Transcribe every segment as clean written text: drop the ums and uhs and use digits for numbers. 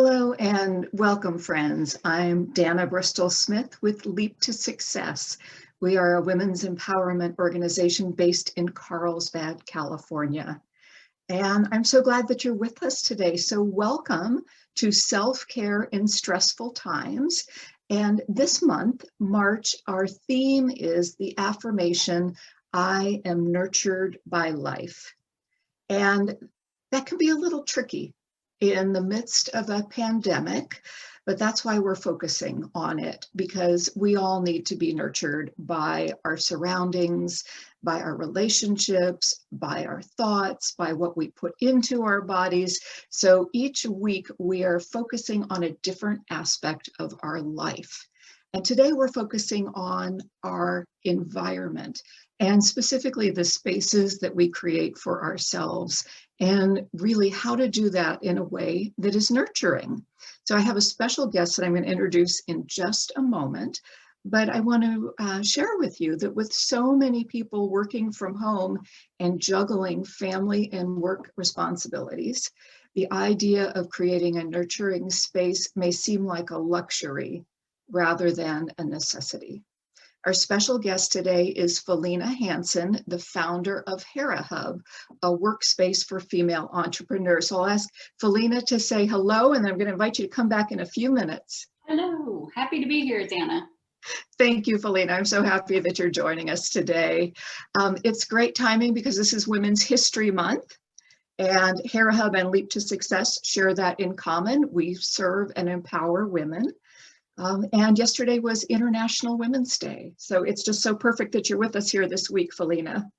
Hello and welcome, friends. I'm Dana Bristol Smith with Leap to Success. We are a women's empowerment organization based in Carlsbad, California. And I'm so glad that you're with us today. So welcome to Self-Care in Stressful Times. And this month, March, our theme is the affirmation, I am nurtured by life. And that can be a little tricky in the midst of a pandemic, but that's why we're focusing on it, because we all need to be nurtured by our surroundings, by our relationships, by our thoughts, by what we put into our bodies. So each week we are focusing on a different aspect of our life. And today we're focusing on our environment, and specifically the spaces that we create for ourselves, and really how to do that in a way that is nurturing. So I have a special guest that I'm going to introduce in just a moment, but I want to share with you that with so many people working from home and juggling family and work responsibilities, the idea of creating a nurturing space may seem like a luxury rather than a necessity. Our special guest today is Felina Hanson, the founder of Hera Hub, a workspace for female entrepreneurs. So I'll ask Felina to say hello, and I'm going to invite you to come back in a few minutes. Hello, happy to be here, Dana. Thank you, Felina. I'm so happy that you're joining us today. It's great timing because this is Women's History Month, and Hera Hub and Leap to Success share that in common. We serve and empower women. And yesterday was International Women's Day. So it's just so perfect that you're with us here this week, Felina.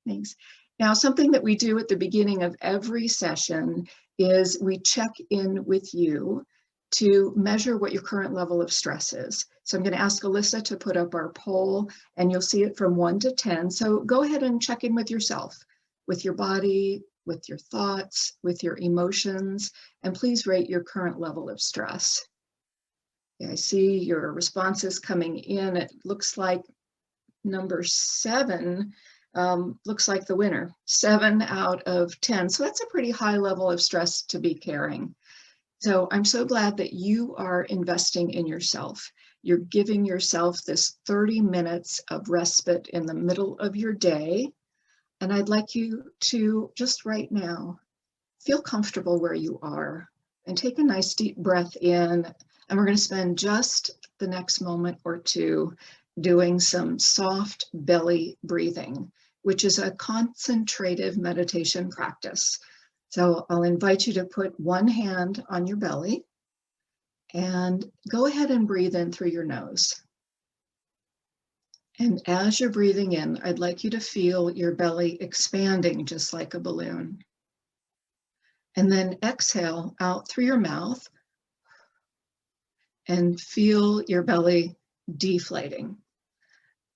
Thanks. Now, something that we do at the beginning of every session is we check in with you to measure what your current level of stress is. So I'm going to ask Alyssa to put up our poll, and you'll see it from 1 to 10. So go ahead and check in with yourself, with your body, with your thoughts, with your emotions, and please rate your current level of stress. I see your responses coming in. It looks like number 7 looks like the winner, 7 out of 10. So that's a pretty high level of stress to be carrying. So I'm so glad that you are investing in yourself. You're giving yourself this 30 minutes of respite in the middle of your day. And I'd like you to just right now, feel comfortable where you are and take a nice deep breath in. And we're going to spend just the next moment or two doing some soft belly breathing, which is a concentrative meditation practice. So I'll invite you to put one hand on your belly and go ahead and breathe in through your nose. And as you're breathing in, I'd like you to feel your belly expanding just like a balloon. And then exhale out through your mouth and feel your belly deflating.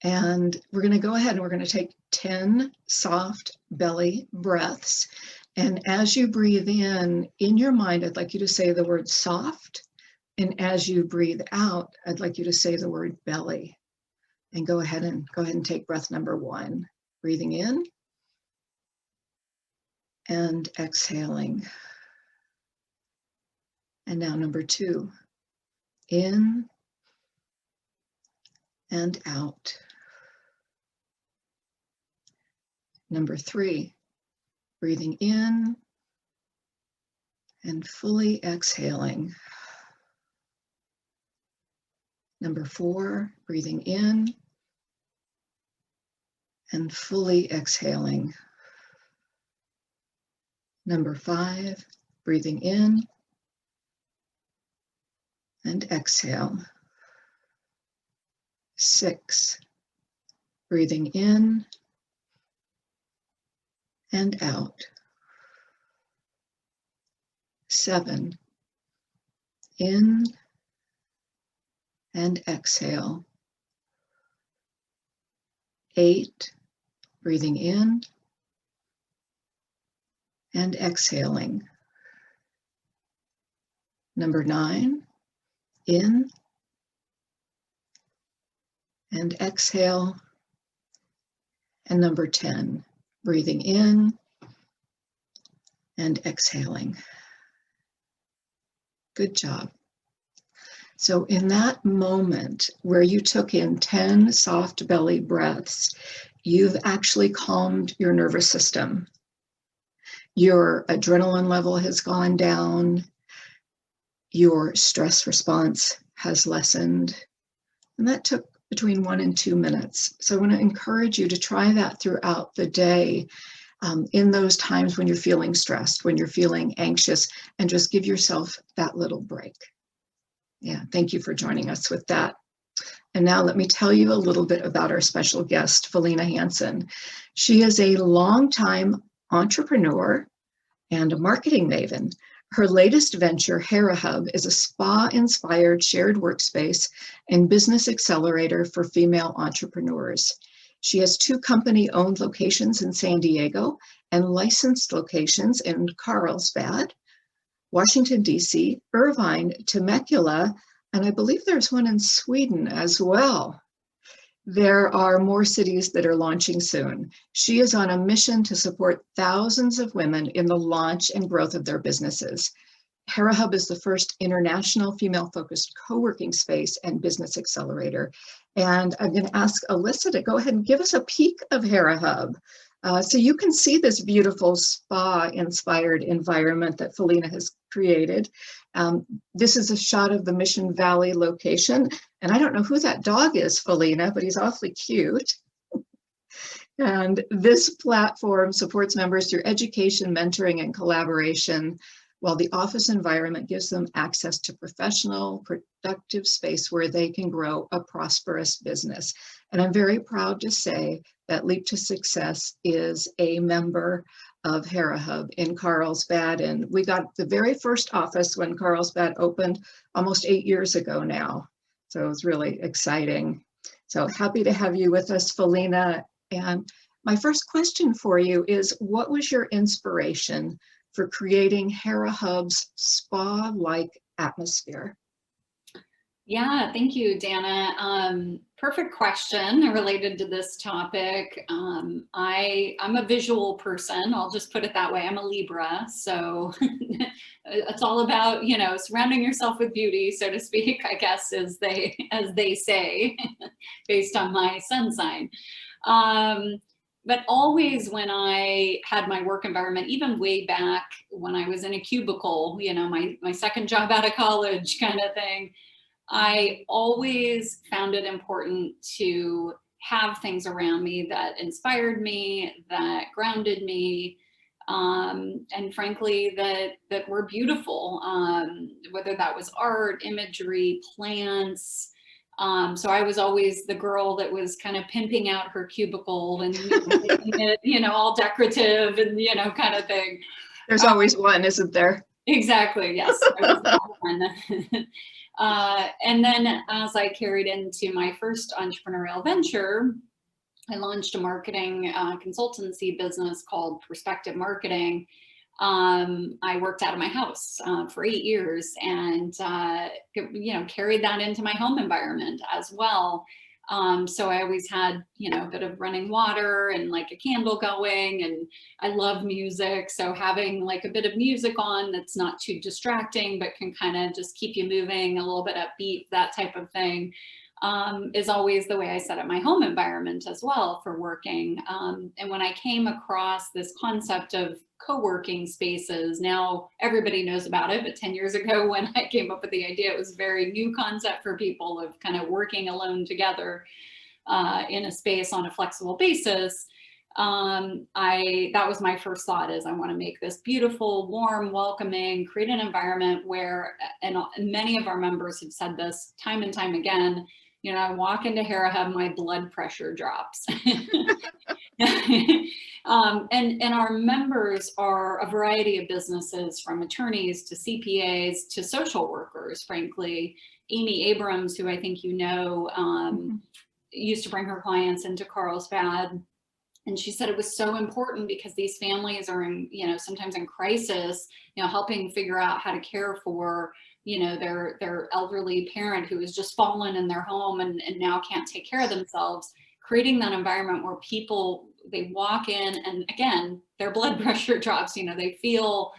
And we're going to go ahead and we're going to take 10 soft belly breaths. And as you breathe in your mind, I'd like you to say the word soft. And as you breathe out, I'd like you to say the word belly. And go ahead and take breath number 1. Breathing in and exhaling. And now number 2. In and out. Number 3, breathing in and fully exhaling. Number 4, breathing in and fully exhaling. Number 5, breathing in and exhale. 6, breathing in and out. 7, in and exhale. 8, breathing in and exhaling. Number 9, in and exhale. And number 10, breathing in and exhaling. Good job. So in that moment where you took in 10 soft belly breaths, you've actually calmed your nervous system. Your adrenaline level has gone down. Your stress response has lessened. And that took between 1 and 2 minutes. So I want to encourage you to try that throughout the day, in those times when you're feeling stressed, when you're feeling anxious, and just give yourself that little break. Yeah, thank you for joining us with that. And now let me tell you a little bit about our special guest, Felina Hansen. She is a longtime entrepreneur and a marketing maven. Her latest venture, Hera Hub, is a spa-inspired shared workspace and business accelerator for female entrepreneurs. She has 2 company-owned locations in San Diego and licensed locations in Carlsbad, Washington, D.C., Irvine, Temecula, and I believe there's one in Sweden as well. There are more cities that are launching soon. She is on a mission to support thousands of women in the launch and growth of their businesses. Hera Hub is the first international female-focused co-working space and business accelerator. And I'm going to ask Alyssa to go ahead and give us a peek of Hera Hub. So you can see this beautiful spa-inspired environment that Felina has created. This is a shot of the Mission Valley location. And I don't know who that dog is, Felina, but he's awfully cute. And this platform supports members through education, mentoring, and collaboration, while the office environment gives them access to professional, productive space where they can grow a prosperous business. And I'm very proud to say that Leap to Success is a member of Hera Hub in Carlsbad. And we got the very first office when Carlsbad opened almost 8 years ago now. So it was really exciting. So happy to have you with us, Felina. And my first question for you is, what was your inspiration for creating Hera Hub's spa-like atmosphere? Yeah, thank you, Dana. Perfect question related to this topic. I'm a visual person. I'll just put it that way. I'm a Libra, so it's all about, you know, surrounding yourself with beauty, so to speak, I guess, as they say, based on my sun sign. But always when I had my work environment, even way back when I was in a cubicle, you know, my second job out of college kind of thing, I always found it important to have things around me that inspired me, that grounded me, and frankly, that were beautiful, whether that was art, imagery, plants. So I was always the girl that was kind of pimping out her cubicle and making it, you know, all decorative and, you know, kind of thing. There's always one, isn't there? Exactly, yes. I was that one. And then as I carried into my first entrepreneurial venture, I launched a marketing consultancy business called Perspective Marketing. I worked out of my house for 8 years and, you know, carried that into my home environment as well. So I always had, you know, a bit of running water and like a candle going, and I love music. So having like a bit of music on that's not too distracting, but can kind of just keep you moving, a little bit upbeat, that type of thing, is always the way I set up my home environment as well for working. And when I came across this concept of co-working spaces, now everybody knows about it, but 10 years ago when I came up with the idea, it was a very new concept for people of kind of working alone together in a space on a flexible basis. That was my first thought, is I want to make this beautiful, warm, welcoming, create an environment where, and many of our members have said this time and time again, you know, I walk into Hera Hub, my blood pressure drops. And our members are a variety of businesses, from attorneys to CPAs to social workers, frankly. Amy Abrams, who I think you know, used to bring her clients into Carlsbad. And she said it was so important because these families are in, you know, sometimes in crisis, you know, helping figure out how to care for, you know, their elderly parent who has just fallen in their home and now can't take care of themselves. Creating that environment where people, they walk in and again, their blood pressure drops, you know, they feel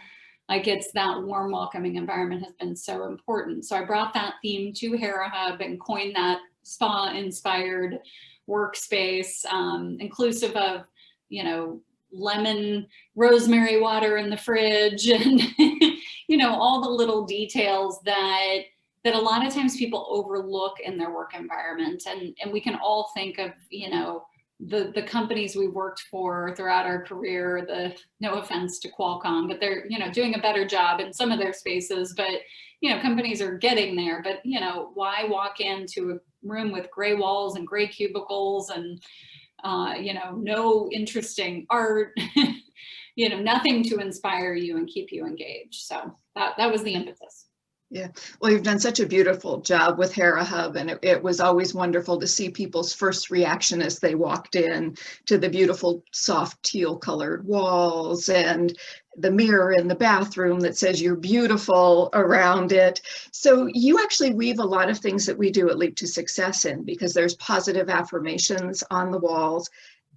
Like, it's that warm, welcoming environment has been so important. So I brought that theme to Hera Hub and coined that spa-inspired workspace, inclusive of, you know, lemon rosemary water in the fridge, and you know, all the little details that a lot of times people overlook in their work environment. And we can all think of, you know, the companies we worked for throughout our career, no offense to Qualcomm, but they're, you know, doing a better job in some of their spaces, but, you know, companies are getting there. But, you know, why walk into a room with gray walls and gray cubicles and, you know, no interesting art, you know, nothing to inspire you and keep you engaged. So that was the impetus. Yeah, well, you've done such a beautiful job with Hera Hub, and it was always wonderful to see people's first reaction as they walked in to the beautiful soft teal colored walls and the mirror in the bathroom that says you're beautiful around it. So you actually weave a lot of things that we do at Leap to Success in, because there's positive affirmations on the walls.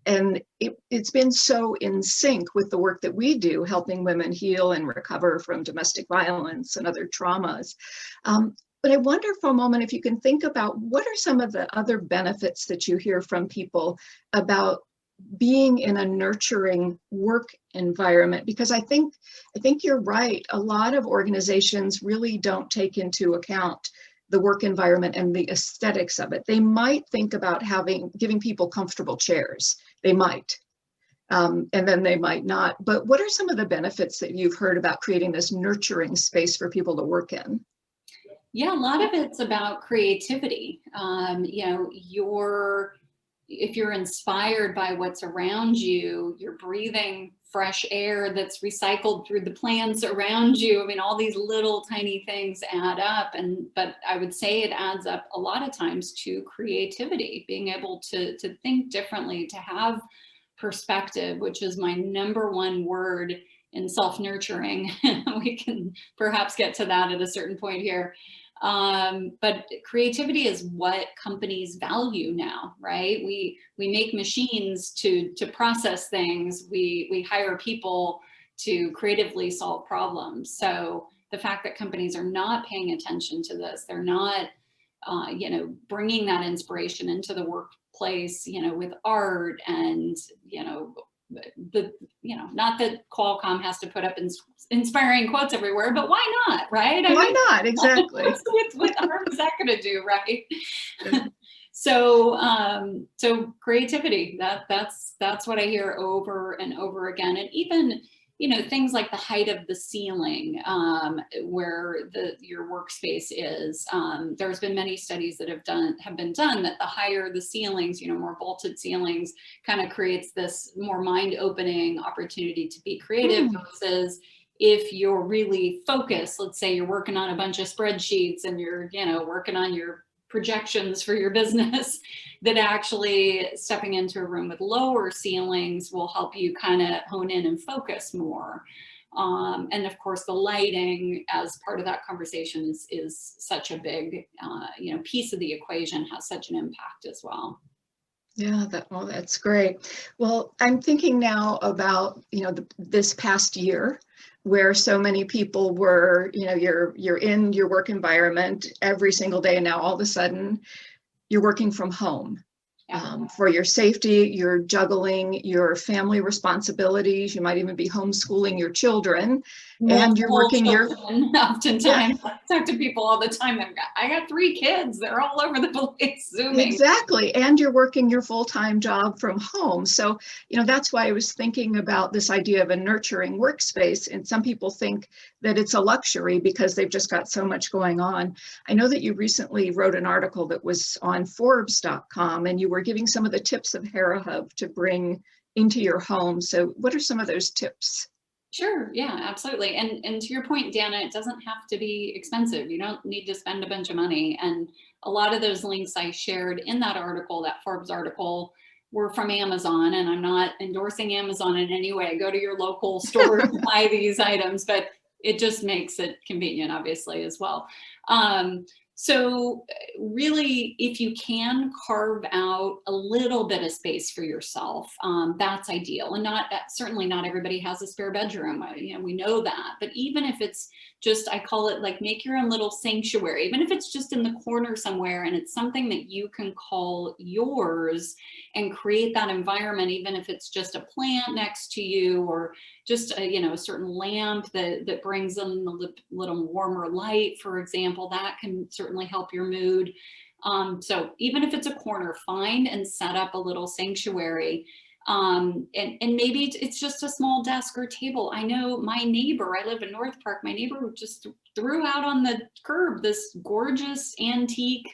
And it's been so in sync with the work that we do, helping women heal and recover from domestic violence and other traumas. But I wonder for a moment if you can think about what are some of the other benefits that you hear from people about being in a nurturing work environment? Because I think you're right. A lot of organizations really don't take into account the work environment and the aesthetics of it. They might think about giving people comfortable chairs. They might, and then they might not. But what are some of the benefits that you've heard about creating this nurturing space for people to work in? Yeah, a lot of it's about creativity. You know, if you're inspired by what's around you, you're breathing fresh air that's recycled through the plants around you. I mean, all these little tiny things add up. But I would say it adds up a lot of times to creativity, being able to think differently, to have perspective, which is my #1 word in self-nurturing. We can perhaps get to that at a certain point here. But creativity is what companies value now, right? We make machines to process things. We hire people to creatively solve problems. So the fact that companies are not paying attention to this, they're not, you know, bringing that inspiration into the workplace, you know, with art and, you know, not that Qualcomm has to put up inspiring quotes everywhere, but why not, right? Why not? Exactly. What harm is that going to do, right? Yeah. So creativity, that's what I hear over and over again. And even, you know, things like the height of the ceiling, where your workspace is. There's been many studies that have been done that the higher the ceilings, you know, more vaulted ceilings, kind of creates this more mind-opening opportunity to be creative versus if you're really focused. Let's say you're working on a bunch of spreadsheets and you're, you know, working on your projections for your business, that actually stepping into a room with lower ceilings will help you kind of hone in and focus more. And of course, the lighting as part of that conversation is such a big, you know, piece of the equation, has such an impact as well. Yeah, that's great. Well, I'm thinking now about, you know, this past year, where so many people were, you know, you're in your work environment every single day, and now all of a sudden you're working from home. For your safety, you're juggling your family responsibilities. You might even be homeschooling your children, and you're working oftentimes. Yeah. I talk to people all the time. I got 3 kids. They're all over the place Zooming. Exactly, and you're working your full-time job from home. So, you know, that's why I was thinking about this idea of a nurturing workspace. And some people think that it's a luxury because they've just got so much going on. I know that you recently wrote an article that was on Forbes.com, and you were giving some of the tips of Hera Hub to bring into your home. So what are some of those tips? Sure, yeah, absolutely. And to your point, Dana, it doesn't have to be expensive. You don't need to spend a bunch of money. And a lot of those links I shared in that article, that Forbes article, were from Amazon. And I'm not endorsing Amazon in any way. Go to your local store to buy these items, but it just makes it convenient, obviously, as well. So really, if you can carve out a little bit of space for yourself, that's ideal. And certainly not everybody has a spare bedroom. We know that. But even if it's just, I call it like make your own little sanctuary, even if it's just in the corner somewhere and it's something that you can call yours and create that environment, even if it's just a plant next to you or just a certain lamp that brings in a little warmer light, for example, that can certainly help your mood. So even if it's a corner, find and set up a little sanctuary. And maybe it's just a small desk or table. I know my neighbor, I live in North Park, my neighbor just threw out on the curb this gorgeous antique,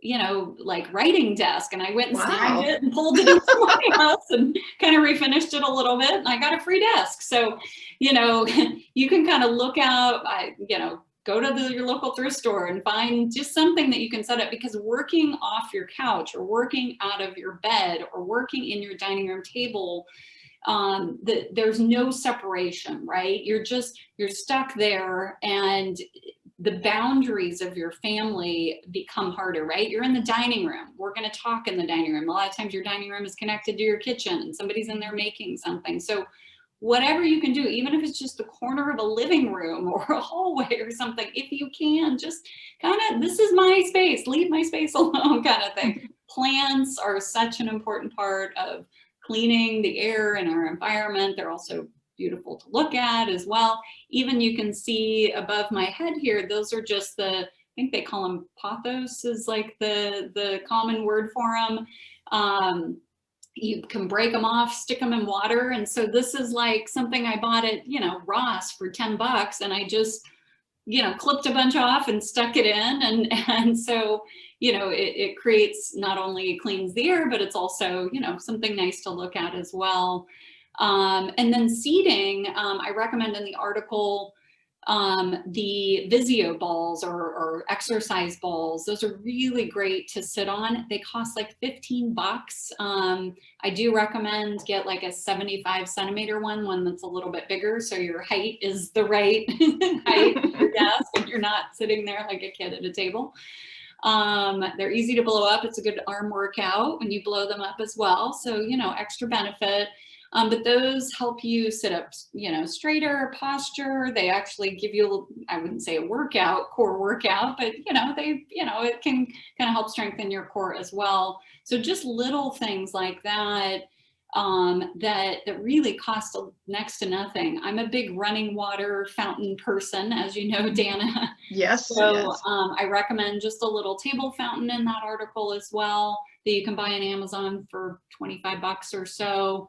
like writing desk, and I went and snagged it and pulled it into my house and kind of refinished it a little bit, and I got a free desk. So, you can kind of look out, go to your local thrift store and find just something that you can set up, because working off your couch or working out of your bed or working in your dining room table, there's no separation, right? You're stuck there, and the boundaries of your family become harder, right? You're in the dining room. We're going to talk in the dining room. A lot of times your dining room is connected to your kitchen and somebody's in there making something. So whatever you can do, even if it's just the corner of a living room or a hallway or something, if you can, just kind of, this is my space, leave my space alone kind of thing. Plants are such an important part of cleaning the air in our environment. They're also beautiful to look at as well. Even you can see above my head here, those are just I think they call them pothos is like the common word for them. You can break them off, stick them in water. And so this is like something I bought at, Ross for $10, and I just, clipped a bunch off and stuck it in. And so, it creates, not only cleans the air, but it's also, something nice to look at as well. And then seating, I recommend in the article, the Vizio balls or exercise balls. Those are really great to sit on. They cost like $15. I do recommend get like a 75 centimeter one that's a little bit bigger, so your height is the right height of your desk and you're not sitting there like a kid at a table. They're easy to blow up. It's a good arm workout when you blow them up as well. So, extra benefit. But those help you sit up, straighter posture. They actually give you, I wouldn't say a core workout, but, it can kind of help strengthen your core as well. So just little things like that, that really cost next to nothing. I'm a big running water fountain person, as you know, Dana. Yes. So yes. I recommend just a little table fountain in that article as well, that you can buy on Amazon for $25 or so.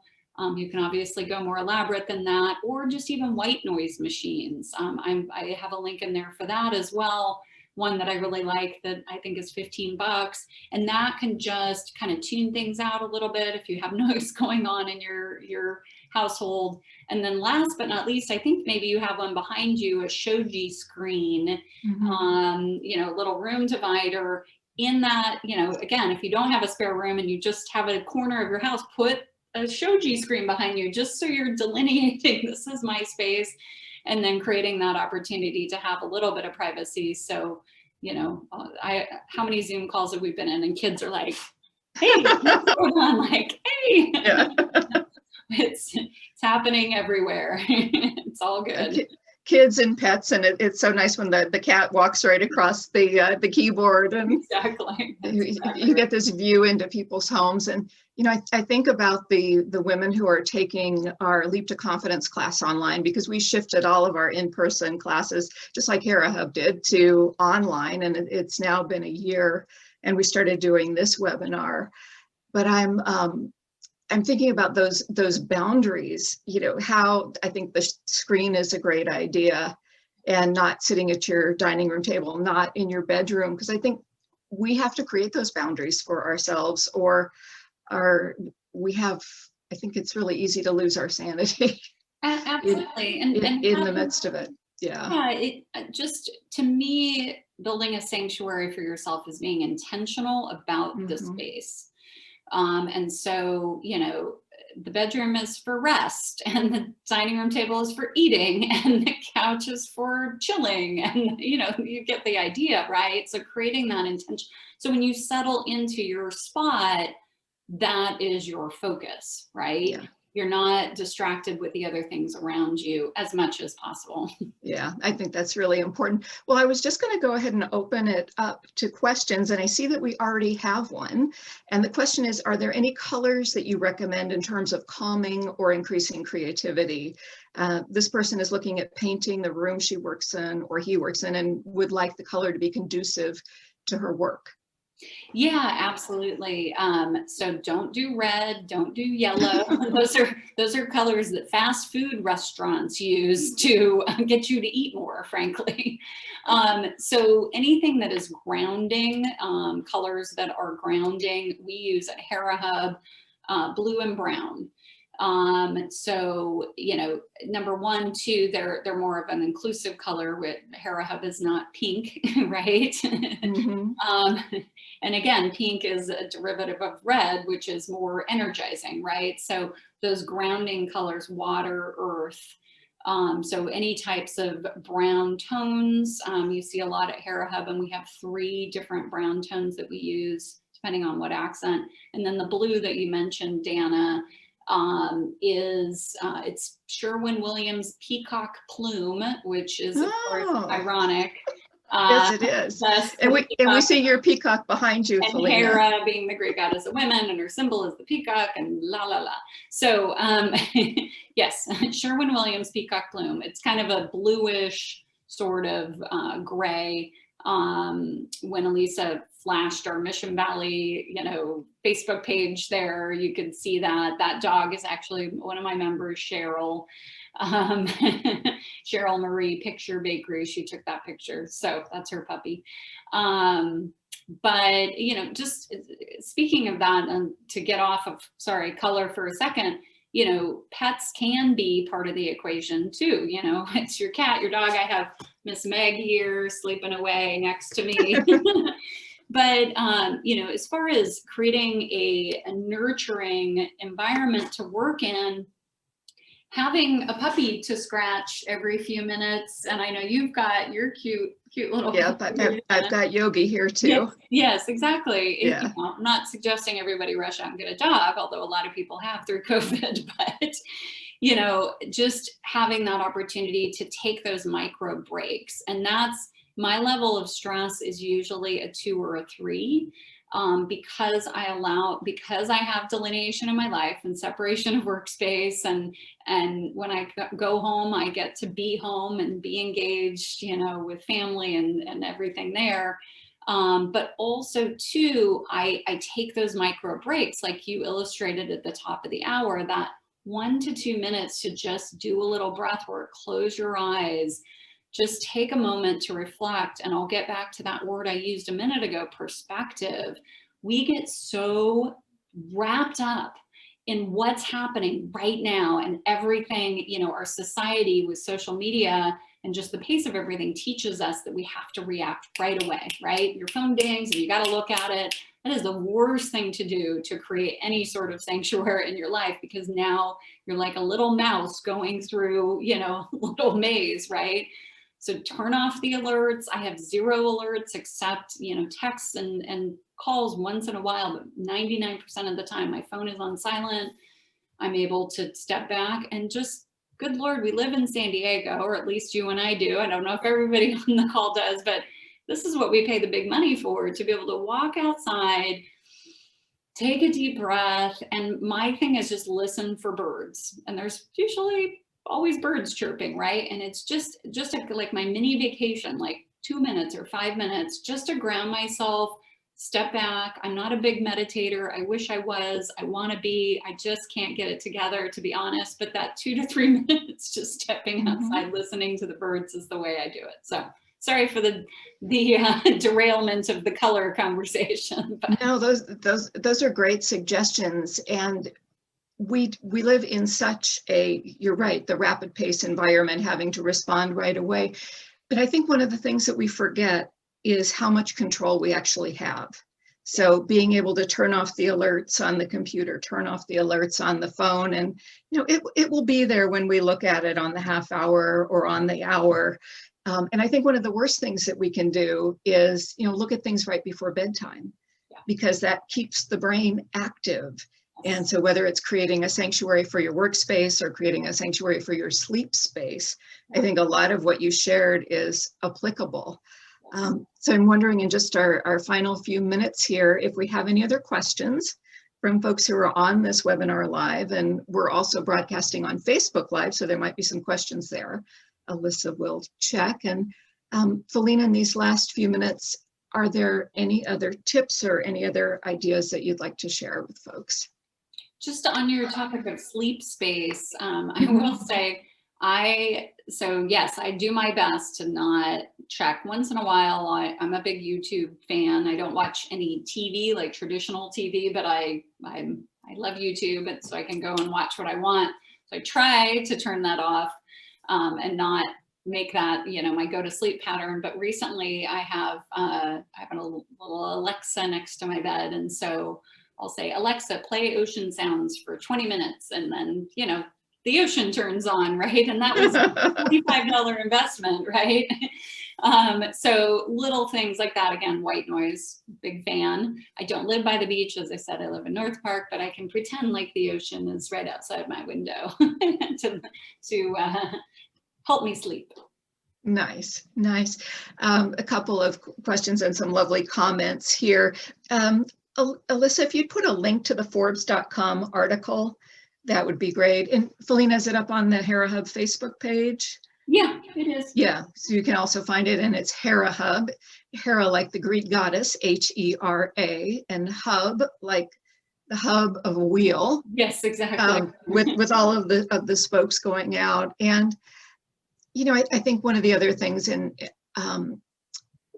You can obviously go more elaborate than that, or just even white noise machines. I have a link in there for that as well. One that I really like that I think is $15, and that can just kind of tune things out a little bit if you have noise going on in your household. And then last but not least, I think maybe you have one behind you, a shoji screen, a little room divider. In that, again, if you don't have a spare room and you just have a corner of your house, put a shoji screen behind you, just so you're delineating this is my space, and then creating that opportunity to have a little bit of privacy. So, how many Zoom calls have we been in and kids are like, hey, what's going on? Like, hey, yeah. It's happening everywhere. It's all good. Kids and pets, and it's so nice when the cat walks right across the keyboard, and exactly. You get this view into people's homes. And I think about the women who are taking our Leap to Confidence class online, because we shifted all of our in-person classes, just like Hera Hub did, to online, and it's now been a year, and we started doing this webinar. But I'm thinking about those boundaries, how I think the screen is a great idea, and not sitting at your dining room table, not in your bedroom, because I think we have to create those boundaries for ourselves, or I think it's really easy to lose our sanity. Absolutely. in the midst of it. Yeah. It just, to me, building a sanctuary for yourself is being intentional about the space. And so, the bedroom is for rest, and the dining room table is for eating, and the couch is for chilling, and you get the idea, right? So creating that intention. So when you settle into your spot, that is your focus, right? Yeah. You're not distracted with the other things around you as much as possible. Yeah, I think that's really important. Well, I was just going to go ahead and open it up to questions, and I see that we already have one. And the question is, are there any colors that you recommend in terms of calming or increasing creativity? This person is looking at painting the room she works in, or he works in, and would like the color to be conducive to her work. Yeah, absolutely. So don't do red, don't do yellow. those are colors that fast food restaurants use to get you to eat more, frankly. So anything that is grounding, colors that are grounding, we use at Hera Hub, blue and brown. So, number one, two, they're more of an inclusive color. With Hera Hub is not pink, right? Mm-hmm. And again, pink is a derivative of red, which is more energizing, right? So those grounding colors, water, earth. So any types of brown tones, you see a lot at Hera Hub, and we have 3 different brown tones that we use depending on what accent. And then the blue that you mentioned, Dana, it's Sherwin-Williams peacock plume, which is of course ironic. Yes, it is. And we see your peacock behind you, and Felina. Hera being the Greek goddess of women, and her symbol is the peacock, and la la la. So yes, Sherwin-Williams peacock plume. It's kind of a bluish sort of gray. When Elisa flashed our Mission Valley, Facebook page there, you could see that dog is actually one of my members, Cheryl. Cheryl Marie Picture Bakery, she took that picture, so that's her puppy. But just speaking of that, and to get off of color for a second, pets can be part of the equation too. It's your cat, your dog. I have Miss Meg here sleeping away next to me. But as far as creating a nurturing environment to work in, having a puppy to scratch every few minutes, and I know you've got your cute little. Yeah, but I've got Yogi here too. Yes, exactly. Yeah. I'm not suggesting everybody rush out and get a dog, although a lot of people have through COVID, but just having that opportunity to take those micro breaks. And that's my level of stress is usually a 2 or a 3. Because I have delineation in my life and separation of workspace, and when I go home, I get to be home and be engaged, with family and everything there. But also too, I take those micro breaks, like you illustrated at the top of the hour, that 1 to 2 minutes to just do a little breath work, close your eyes, just take a moment to reflect. And I'll get back to that word I used a minute ago, perspective. We get so wrapped up in what's happening right now, and everything, our society with social media and just the pace of everything teaches us that we have to react right away, right? Your phone dings and you got to look at it. That is the worst thing to do to create any sort of sanctuary in your life, because now you're like a little mouse going through, little maze, right? So turn off the alerts. I have 0 alerts except, texts and calls once in a while, but 99% of the time my phone is on silent. I'm able to step back and just, good Lord, we live in San Diego, or at least you and I do. I don't know if everybody on the call does, but this is what we pay the big money for, to be able to walk outside, take a deep breath. And my thing is just listen for birds. And there's usually always birds chirping, right? And it's just like my mini vacation, like 2 minutes or 5 minutes, just to ground myself, step back. I'm not a big meditator. I wish I was. I want to be. I just can't get it together, to be honest. But that 2 to 3 minutes, just stepping outside, listening to the birds, is the way I do it. So sorry for the derailment of the color conversation. But. No, those are great suggestions. And we live in such you're right, the rapid pace environment, having to respond right away. But I think one of the things that we forget is how much control we actually have. So being able to turn off the alerts on the computer, turn off the alerts on the phone, and it will be there when we look at it on the half hour or on the hour. And I think one of the worst things that we can do is, look at things right before bedtime, because that keeps the brain active. And so whether it's creating a sanctuary for your workspace or creating a sanctuary for your sleep space, I think a lot of what you shared is applicable. So I'm wondering in just our final few minutes here, if we have any other questions from folks who are on this webinar live, and we're also broadcasting on Facebook Live, so there might be some questions there. Alyssa will check. And Felina, in these last few minutes, are there any other tips or any other ideas that you'd like to share with folks? Just on your topic of sleep space, I will say, so yes, I do my best to not check. Once in a while, I'm a big YouTube fan. I don't watch any TV, like traditional TV, but I love YouTube, and so I can go and watch what I want. So I try to turn that off and not make that, my go to sleep pattern. But recently I have a little Alexa next to my bed. And so I'll say, Alexa, play ocean sounds for 20 minutes. And then, the ocean turns on, right? And that was a $45 investment, right? So little things like that. Again, white noise, big fan. I don't live by the beach. As I said, I live in North Park, but I can pretend like the ocean is right outside my window to help me sleep. Nice. A couple of questions and some lovely comments here. Alyssa, if you'd put a link to the Forbes.com article, that would be great. And Felina, is it up on the Hera Hub Facebook page? Yeah, it is. Yeah, so you can also find it, and it's Hera Hub. Hera like the Greek goddess, H-E-R-A, and Hub like the hub of a wheel. Yes, exactly. With all of the spokes going out. And I think one of the other things in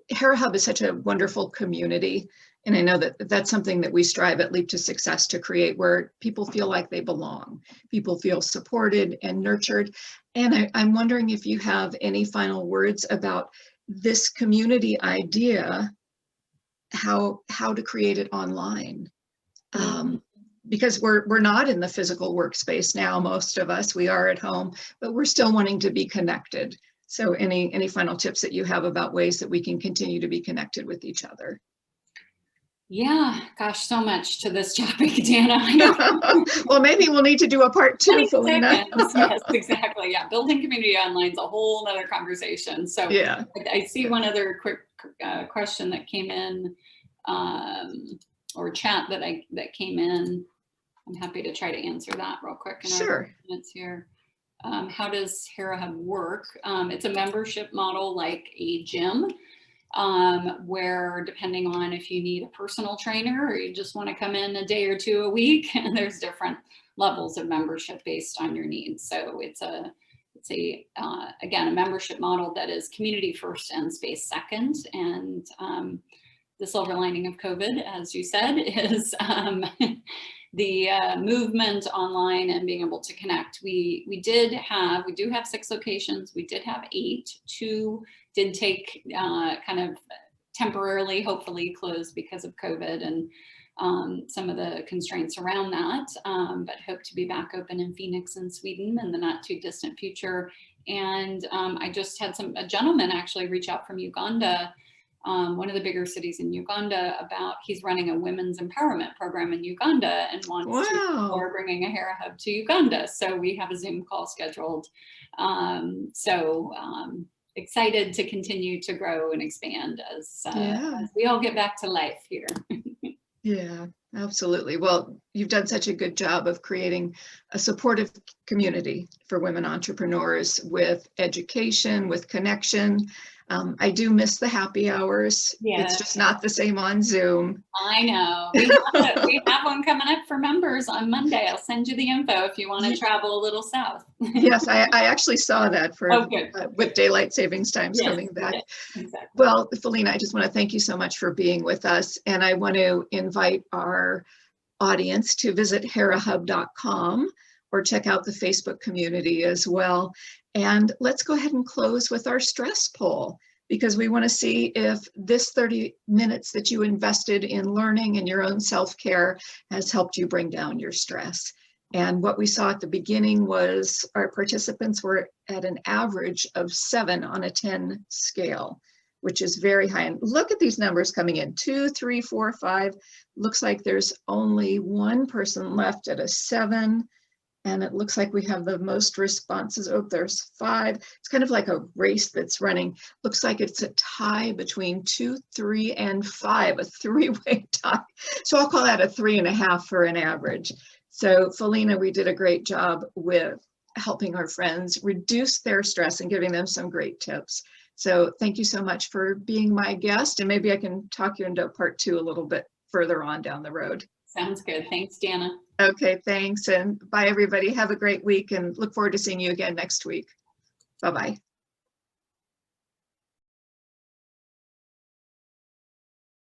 Hera Hub is such a wonderful community. And I know that that's something that we strive at Leap to Success to create, where people feel like they belong, people feel supported and nurtured. And I'm wondering if you have any final words about this community idea, how to create it online. Because we're not in the physical workspace now, most of us, we are at home, but we're still wanting to be connected. So any final tips that you have about ways that we can continue to be connected with each other? Yeah, gosh, so much to this topic, Dana. Well, maybe we'll need to do a part 2, Felina. Yes, exactly. Yeah, building community online is a whole other conversation. So yeah, I see one other quick question that came in, or chat that came in. I'm happy to try to answer that real quick. Sure. Minutes here. How does Hera Hub work? It's a membership model like a gym. Where depending on if you need a personal trainer or you just want to come in a day or two a week, and there's different levels of membership based on your needs. So it's again, a membership model that is community first and space second. And the silver lining of COVID, as you said, is the movement online and being able to connect. We do have 6 locations. We did have 8. 2 did take kind of temporarily, hopefully closed because of COVID and some of the constraints around that, but hope to be back open in Phoenix and Sweden in the not too distant future. And I just had a gentleman actually reach out from Uganda, one of the bigger cities in Uganda, about he's running a women's empowerment program in Uganda and wants to explore bringing a Hera Hub to Uganda. So we have a Zoom call scheduled. Excited to continue to grow and expand as we all get back to life here. Yeah, absolutely. Well, you've done such a good job of creating a supportive community for women entrepreneurs with education, with connection. I do miss the happy hours. Yeah. It's just not the same on Zoom. I know. We have one coming up for members on Monday. I'll send you the info if you want to travel a little south. Yes, I actually saw that for with daylight savings times coming back. Exactly. Well, Felina, I just want to thank you so much for being with us. And I want to invite our audience to visit herahub.com or check out the Facebook community as well. And let's go ahead and close with our stress poll. because we want to see if this 30 minutes that you invested in learning and your own self-care has helped you bring down your stress. And what we saw at the beginning was our participants were at an average of 7 on a 10 scale, which is very high. And look at these numbers coming in, 2, 3, 4, 5. Looks like there's only one person left at a 7. And it looks like we have the most responses. Oh, there's 5. It's kind of like a race that's running. Looks like it's a tie between 2, 3, and 5, a 3-way tie. So I'll call that a 3.5 for an average. So Felina, we did a great job with helping our friends reduce their stress and giving them some great tips. So thank you so much for being my guest, and maybe I can talk you into part 2 a little bit further on down the road. Sounds good. Thanks, Dana. Okay, thanks. And bye, everybody. Have a great week and look forward to seeing you again next week. Bye-bye.